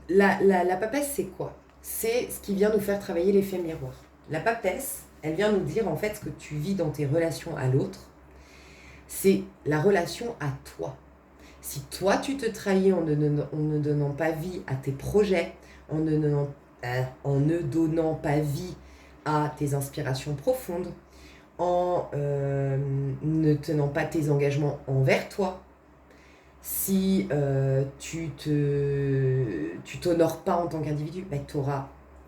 la papesse, c'est quoi? C'est ce qui vient nous faire travailler l'effet miroir. La papesse, elle vient nous dire en fait ce que tu vis dans tes relations à l'autre, c'est la relation à toi. Si toi tu te trahis en ne donnant pas vie à tes projets, en ne donnant pas vie à tes inspirations profondes, en ne tenant pas tes engagements envers toi, si tu t'honores pas en tant qu'individu, ben,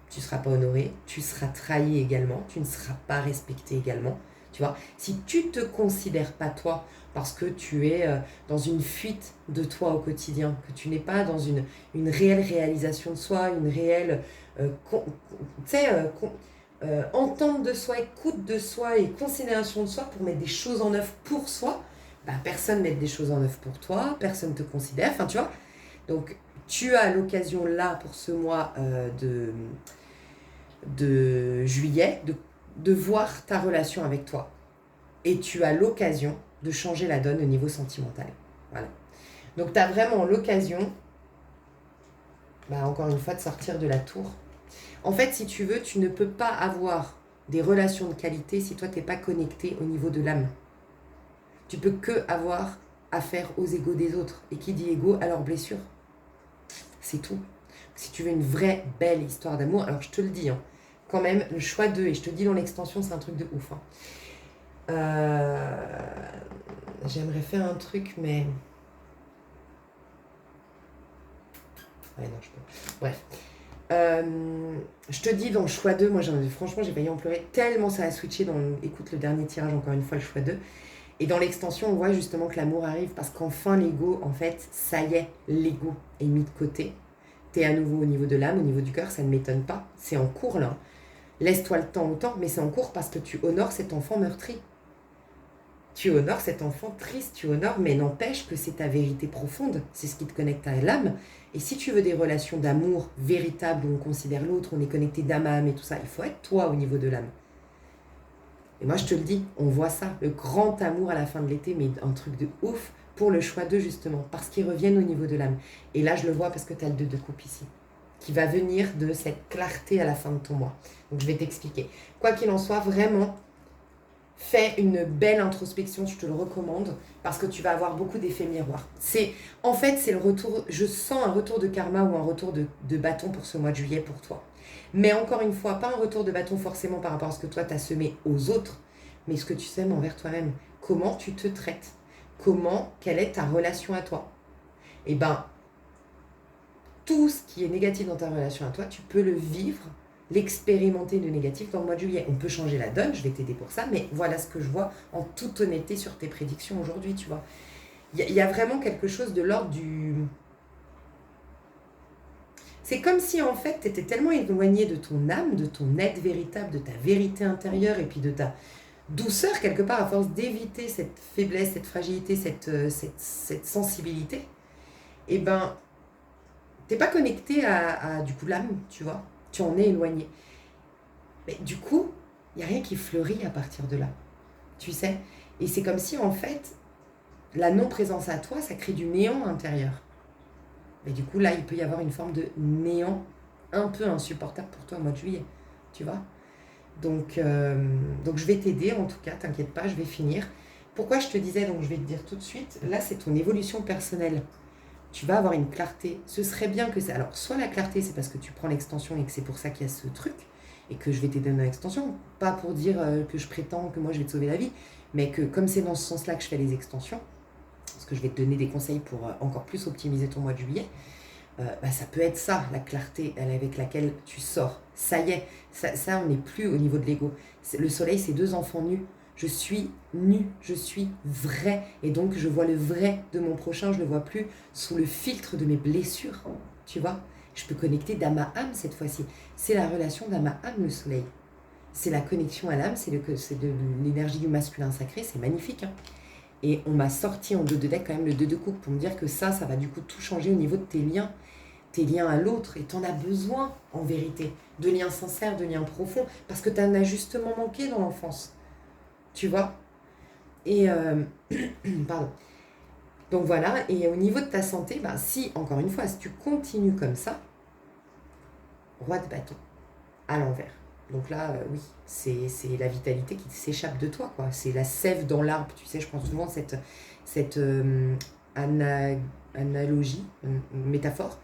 tu seras pas honoré, tu seras trahi également, tu ne seras pas respecté également. Tu vois, si tu te considères pas toi parce que tu es dans une fuite de toi au quotidien, que tu n'es pas dans une réelle réalisation de soi, une réelle entente de soi, écoute de soi et considération de soi pour mettre des choses en œuvre pour soi, bah, personne ne met des choses en œuvre pour toi, personne ne te considère, enfin tu vois. Donc tu as l'occasion là pour ce mois de juillet de voir ta relation avec toi. Et tu as l'occasion de changer la donne au niveau sentimental. Voilà. Donc tu as vraiment l'occasion, bah, encore une fois, de sortir de la tour. En fait, si tu veux, tu ne peux pas avoir des relations de qualité si toi, tu n'es pas connecté au niveau de l'âme. Tu peux que avoir affaire aux égos des autres. Et qui dit égo, alors blessure. C'est tout. Si tu veux une vraie belle histoire d'amour, alors je te le dis, hein, quand même, le choix d'eux, et je te dis dans l'extension, c'est un truc de ouf. Hein. J'aimerais faire un truc, mais... Ouais, non, je peux. Bref. Je te dis dans le choix 2, moi franchement j'ai failli en pleurer tellement ça a switché écoute le dernier tirage encore une fois le choix 2 et dans l'extension on voit justement que l'amour arrive parce qu'enfin l'ego en fait ça y est l'ego est mis de côté, t'es à nouveau au niveau de l'âme, au niveau du cœur, ça ne m'étonne pas, c'est en cours là, laisse-toi le temps autant mais c'est en cours parce que tu honores cet enfant meurtri, tu honores cet enfant triste, tu honores, mais n'empêche que c'est ta vérité profonde, c'est ce qui te connecte à l'âme. Et si tu veux des relations d'amour véritables où on considère l'autre, on est connecté d'âme à âme et tout ça, il faut être toi au niveau de l'âme. Et moi je te le dis, on voit ça, le grand amour à la fin de l'été, mais un truc de ouf pour le choix d'eux justement, parce qu'ils reviennent au niveau de l'âme. Et là je le vois parce que tu as le 2 de coupe ici, qui va venir de cette clarté à la fin de ton mois. Donc je vais t'expliquer. Quoi qu'il en soit, vraiment... Fais une belle introspection, je te le recommande, parce que tu vas avoir beaucoup d'effets miroirs. En fait, c'est le retour, je sens un retour de karma ou un retour de bâton pour ce mois de juillet pour toi. Mais encore une fois, pas un retour de bâton forcément par rapport à ce que toi tu as semé aux autres, mais ce que tu sèmes envers toi-même. Comment tu te traites? Quelle est ta relation à toi? Eh bien, tout ce qui est négatif dans ta relation à toi, tu peux le vivre, l'expérimenter de négatif dans le mois de juillet. On peut changer la donne, je vais t'aider pour ça, mais voilà ce que je vois en toute honnêteté sur tes prédictions aujourd'hui, tu vois. Il y a vraiment quelque chose de l'ordre du... C'est comme si en fait tu étais tellement éloigné de ton âme, de ton être véritable, de ta vérité intérieure et puis de ta douceur quelque part à force d'éviter cette faiblesse, cette fragilité, cette sensibilité. Eh ben, t'es pas connecté à du coup l'âme, tu vois. Tu en es éloigné. Mais du coup, il n'y a rien qui fleurit à partir de là. Tu sais? Et c'est comme si, en fait, la non-présence à toi, ça crée du néant intérieur. Mais du coup, là, il peut y avoir une forme de néant un peu insupportable pour toi au mois de juillet. Tu vois? Donc je vais t'aider, en tout cas, t'inquiète pas, je vais finir. Pourquoi je te disais, donc je vais te dire tout de suite, là, c'est ton évolution personnelle tu vas avoir une clarté. Ce serait bien que ça... Alors, soit la clarté, c'est parce que tu prends l'extension et que c'est pour ça qu'il y a ce truc, et que je vais t'aider dans l'extension, pas pour dire que je prétends que moi je vais te sauver la vie, mais que comme c'est dans ce sens-là que je fais les extensions, parce que je vais te donner des conseils pour encore plus optimiser ton mois de juillet, ça peut être ça, la clarté avec laquelle tu sors. Ça y est, ça on n'est plus au niveau de l'ego. Le soleil, c'est 2 enfants nus. Je suis nu, je suis vrai. Et donc, je vois le vrai de mon prochain, je ne le vois plus sous le filtre de mes blessures. Tu vois, je peux connecter d'âme à âme cette fois-ci. C'est la relation d'âme à âme, le soleil. C'est la connexion à l'âme, c'est de l'énergie du masculin sacré, c'est magnifique. Hein. Et on m'a sorti en 2 de deck quand même le 2 de coupe pour me dire que ça va du coup tout changer au niveau de tes liens à l'autre. Et t'en as besoin, en vérité, de liens sincères, de liens profonds, parce que t'en as justement manqué dans l'enfance. Tu vois. Et pardon. Donc voilà, et au niveau de ta santé, si, encore une fois, si tu continues comme ça, roi de bâton, à l'envers. Donc là, oui, c'est la vitalité qui s'échappe de toi, quoi. C'est la sève dans l'arbre, tu sais, je prends souvent cette analogie, métaphore,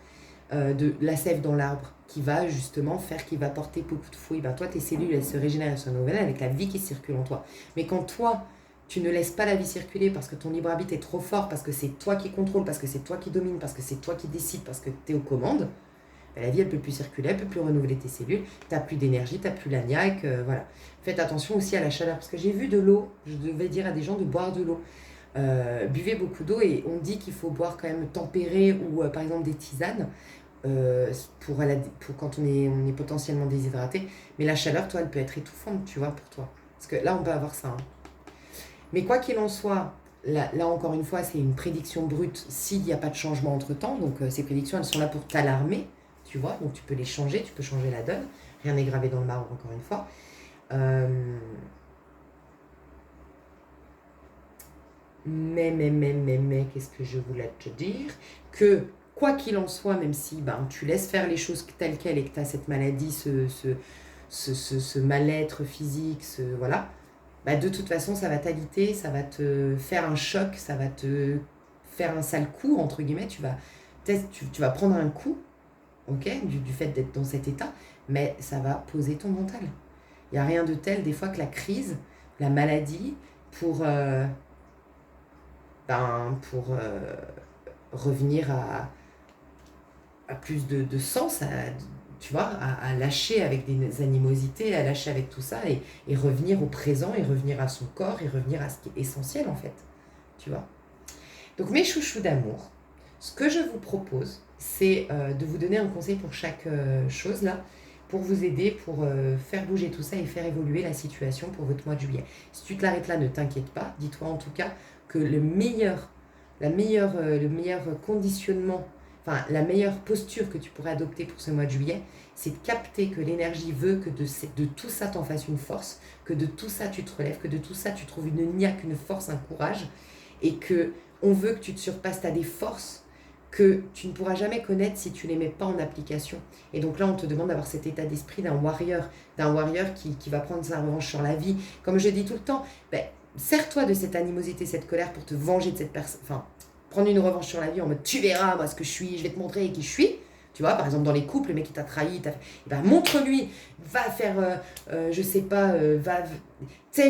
de la sève dans l'arbre, qui va justement faire, qui va porter beaucoup de fruits. Toi, tes cellules, elles se régénèrent, elles se renouvellent avec la vie qui circule en toi. Mais quand toi, tu ne laisses pas la vie circuler parce que ton libre arbitre est trop fort, parce que c'est toi qui contrôle, parce que c'est toi qui domine, parce que c'est toi qui décide, parce que tu es aux commandes, la vie, elle ne peut plus circuler, elle ne peut plus renouveler tes cellules, tu n'as plus d'énergie, tu n'as plus la niaque, voilà. Faites attention aussi à la chaleur, parce que j'ai vu de l'eau, je devais dire à des gens de boire de l'eau. Buvez beaucoup d'eau et on dit qu'il faut boire quand même tempéré ou par exemple des tisanes pour quand on est potentiellement déshydraté. Mais la chaleur, toi, elle peut être étouffante, tu vois, pour toi. Parce que là, on peut avoir ça. Hein. Mais quoi qu'il en soit, là encore une fois, c'est une prédiction brute s'il n'y a pas de changement entre-temps. Donc ces prédictions, elles sont là pour t'alarmer, tu vois. Donc tu peux les changer, tu peux changer la donne. Rien n'est gravé dans le marbre, encore une fois. Mais, qu'est-ce que je voulais te dire? Que, quoi qu'il en soit, même si tu laisses faire les choses telles quelles et que tu as cette maladie, ce mal-être physique, voilà, de toute façon, ça va t'habiter, ça va te faire un choc, ça va te faire un sale coup, entre guillemets, tu vas prendre un coup, ok, du fait d'être dans cet état, mais ça va poser ton mental. Il n'y a rien de tel, des fois, que la crise, la maladie, pour revenir à plus de sens, tu vois, à lâcher avec des animosités, à lâcher avec tout ça et revenir au présent et revenir à son corps et revenir à ce qui est essentiel en fait, tu vois. Donc mes chouchous d'amour, ce que je vous propose, c'est de vous donner un conseil pour chaque chose là, pour vous aider, pour faire bouger tout ça et faire évoluer la situation pour votre mois de juillet. Si tu te l'arrêtes là, ne t'inquiète pas, dis-toi en tout cas que le meilleur conditionnement, la meilleure posture que tu pourrais adopter pour ce mois de juillet, c'est de capter que l'énergie veut que de tout ça t'en fasses une force, que de tout ça tu te relèves, que de tout ça tu trouves une niaque, une force, un courage, et que on veut que tu te surpasses, tu as des forces que tu ne pourras jamais connaître si tu ne les mets pas en application. Et donc là, on te demande d'avoir cet état d'esprit d'un warrior qui va prendre sa revanche sur la vie. Comme je dis tout le temps, sers-toi de cette animosité, cette colère pour te venger de cette personne. Prendre une revanche sur la vie en mode tu verras moi ce que je suis, je vais te montrer qui je suis. Tu vois, par exemple dans les couples, le mec qui t'a trahi, montre-lui, va faire, je sais pas, tu sais,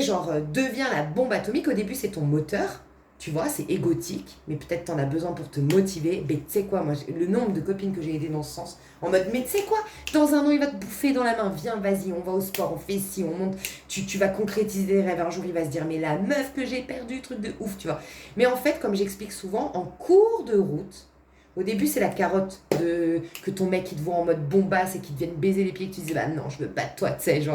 deviens la bombe atomique. Au début, c'est ton moteur. Tu vois, c'est égotique, mais peut-être t'en as besoin pour te motiver. Mais tu sais quoi, moi, le nombre de copines que j'ai aidées dans ce sens, en mode, mais tu sais quoi, dans un an, il va te bouffer dans la main. Viens, vas-y, on va au sport, on fait ci, on monte. Tu vas concrétiser des rêves. Un jour, il va se dire, mais la meuf que j'ai perdue, truc de ouf, tu vois. Mais en fait, comme j'explique souvent, en cours de route, au début, c'est la carotte que ton mec, il te voit en mode bombasse et qu'il te vienne baiser les pieds et que tu te dis, non, je veux pas de toi, tu sais,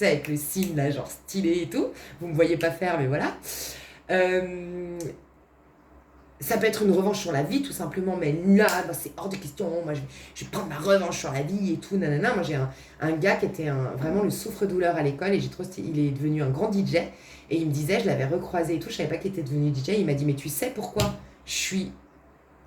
avec le signe, là, genre stylé et tout. Vous me voyez pas faire, mais voilà. Ça peut être une revanche sur la vie tout simplement, mais là c'est hors de question, moi je vais prendre ma revanche sur la vie et tout, nanana. Moi j'ai un gars qui était vraiment le souffre-douleur à l'école et il est devenu un grand DJ et il me disait, je l'avais recroisé et tout, je savais pas qu'il était devenu DJ, il m'a dit mais tu sais pourquoi je suis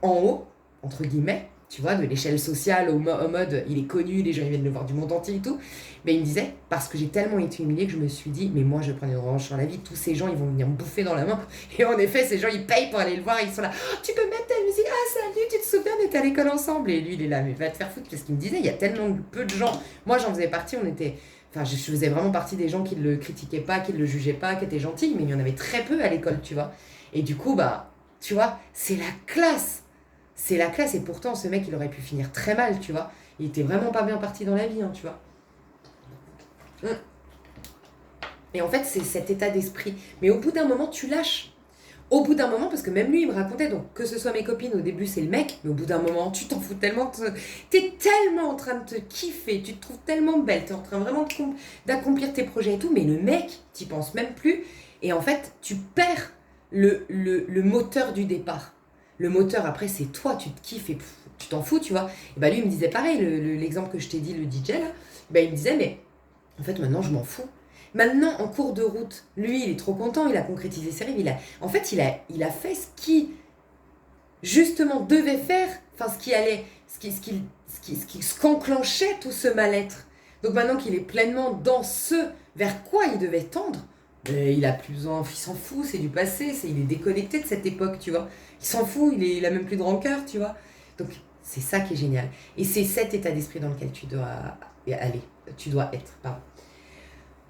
en haut, entre guillemets, tu vois, de l'échelle sociale au mode il est connu, les gens ils viennent le voir du monde entier et tout. Mais il me disait, parce que j'ai tellement été humiliée que je me suis dit, mais moi je vais prendre une revanche sur la vie, tous ces gens ils vont venir me bouffer dans la main. Et en effet, ces gens ils payent pour aller le voir, ils sont là, oh, tu peux mettre telle musique, ah salut, tu te souviens, on était à l'école ensemble. Et lui il est là, mais va te faire foutre, parce qu'il me disait, il y a tellement peu de gens. Moi j'en faisais partie, enfin je faisais vraiment partie des gens qui ne le critiquaient pas, qui ne le jugeaient pas, qui étaient gentils, mais il y en avait très peu à l'école, tu vois. Et du coup, bah, tu vois, c'est la classe. C'est la classe, et pourtant ce mec il aurait pu finir très mal, tu vois. Il était vraiment pas bien parti dans la vie, hein, tu vois. Mm. Et en fait, c'est cet état d'esprit. Mais au bout d'un moment, tu lâches. Au bout d'un moment, parce que même lui, il me racontait, donc que ce soit mes copines, au début c'est le mec, mais au bout d'un moment, tu t'en fous tellement, t'es tellement en train de te kiffer, tu te trouves tellement belle, t'es en train vraiment d'accomplir tes projets et tout, mais le mec, t'y penses même plus, et en fait, tu perds le moteur du départ. Le moteur, après, c'est toi, tu te kiffes et pff, tu t'en fous, tu vois. Et bah lui, il me disait pareil, l'exemple que je t'ai dit, le DJ là, bah, il me disait, mais en fait, maintenant, je m'en fous. Maintenant, en cours de route, lui, il est trop content, il a concrétisé ses rêves. En fait, il a fait ce qu'il, justement, devait faire, enfin, ce qui allait, ce qu'enclenchait tout ce mal-être. Donc maintenant qu'il est pleinement dans ce vers quoi il devait tendre, il a plus besoin, il s'en fout, c'est du passé, il est déconnecté de cette époque, tu vois. Il s'en fout, il a même plus de rancœur, tu vois. Donc, c'est ça qui est génial. Et c'est cet état d'esprit dans lequel tu dois aller, tu dois être, pardon.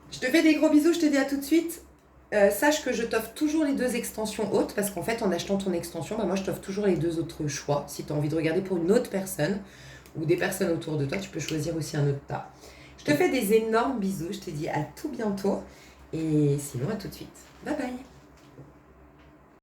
Je te fais des gros bisous, je te dis à tout de suite. Sache que je t'offre toujours les 2 extensions hautes parce qu'en fait, en achetant ton extension, bah, moi je t'offre toujours les 2 autres choix. Si tu as envie de regarder pour une autre personne ou des personnes autour de toi, tu peux choisir aussi un autre tas. Je te fais des énormes bisous, je te dis à tout bientôt et sinon à tout de suite. Bye bye.